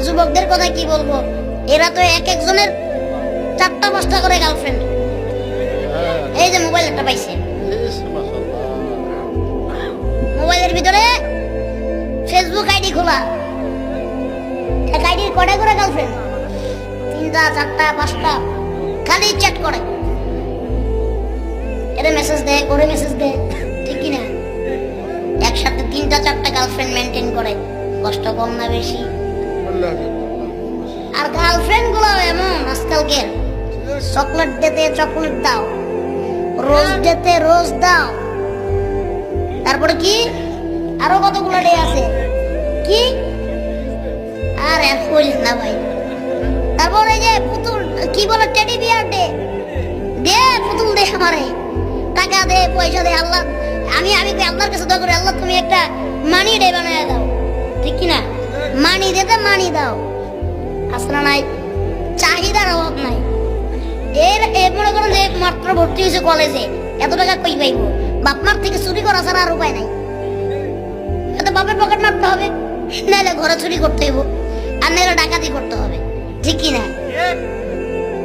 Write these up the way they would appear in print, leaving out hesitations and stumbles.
যুবকদের কথা কি বলবো, এরা তো এক একজনের 4টা-5টা করে গার্লফ্রেন্ড। এই যে মোবাইল একটা পাইছে, মোবাইলের ভিতরে ফেসবুক আইডি খোলা, এক আইডির কয়টা করে গার্লফ্রেন্ড? 3টা, 4টা, 5টা, খালি চ্যাট করে, এরা মেসেজ দেয়, করে মেসেজ দেয়, ঠিক কিনা? একসাথে 3টা 4টা গার্লফ্রেন্ড মেনটেন করে, কষ্ট কম না বেশি? আর গার্লফ্রেন্ড গুলো এমন আজকালকে, চকলেট দিতে চকলেট দাও, রোজ দিতে রোজ দাও, তারপরে কি আরো কতগুলো ডে আছে, কি আর এক বলিস না ভাই। তারপর এই যে পুতুল কি বলে, টেডি বিয়ার ডে, দে পুতুল দে, আমারে টাকা দে, পয়সা দে, আল্লাহ আমি আল্লাহর কাছে দোয়া করি, আল্লাহ তুমি একটা মানি ডে বানায় দাও, ঠিক কিনা? মানি দিতে মানি দাও, আসলে নাই, চাহিদার অভাব নাই। এর মনে করেন যে মাত্র ভর্তি হয়েছে কলেজে, এত টাকা কই পাইবো? বাপ মার থেকে চুরি করা ছাড়া আর উপায় নাই, এত বাপের পকেট মারতে হবে, নাহলে ঘরে চুরি করতে হইব, আর নাহলে ডাকাতি করতে হবে, ঠিক কিনা?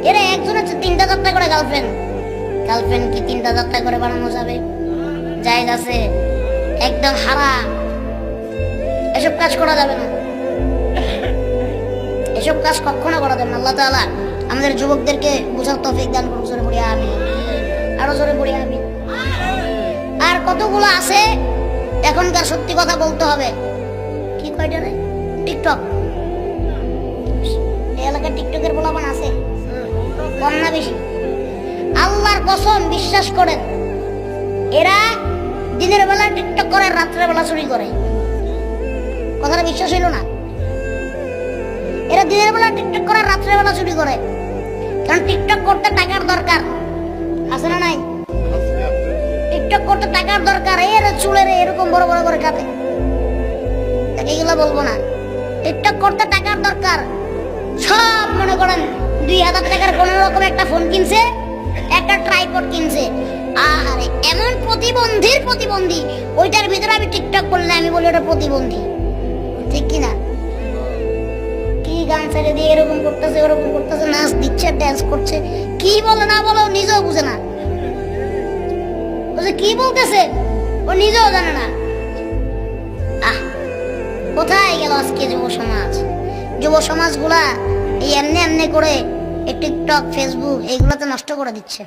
এরা একজনের 3টা 4টা করে গার্লফ্রেন্ড। গার্লফ্রেন্ড কি 3টা 4টা করে বানানো যাবে? জায়েজ আছে? একদম হারাম, এসব কাজ করা যাবে না, এসব কাজ কখনো করা যাবে না। আল্লাহ তাআলা আমাদের যুবকদেরকে বোঝার তৌফিক দান করুন, জোরে পড়ি আমিন, আরো জোরে পড়ি আমিন। আর কতগুলো আছে এখনকার, সত্যি কথা বলতে হবে, কি কয়টা রে, টিকটক, এই এলাকায় টিকটকের পোলাপান আছে, কম না বেশি? আল্লাহর কসম, বিশ্বাস করেন, এরা দিনের বেলা টিকটক করে, রাত্রের বেলা চুরি করে। কথাটা বিশ্বাস হইল না? এরা দিনের বেলা টিকটক করে, রাত্রের বেলা চুরি করে, কারণ টিকটক করতে টাকার দরকার আছে না নাই? টিকটক করতে টাকার দরকার। এর চুলের এরকম বড় বড় করে কাটে, এইগুলো বলবো না। টিকটক করতে টাকার দরকার, সব মনে করেন 2000 টাকার কোন রকম একটা ফোন কিনছে, একটা ট্রাইপড কিনছে, আর এমন প্রতিবন্ধী, ওইটার ভিতরে আমি টিকটক করলে আমি বলি ওটা প্রতিবন্ধী, ঠিক কিনা? কি গান ছেড়ে দিয়ে এরকম করতেছে, ওরকম করতেছে, নাচ দিচ্ছে, ড্যান্স করছে, কি বলে না বলে ও নিজেও বুঝে না, কি বলতেছে ও নিজেও জানে না। কোথায় গেল আজকে যুব সমাজ গুলা এই এমনি করে টিকটক, ফেসবুক এইগুলাতে নষ্ট করে দিচ্ছে।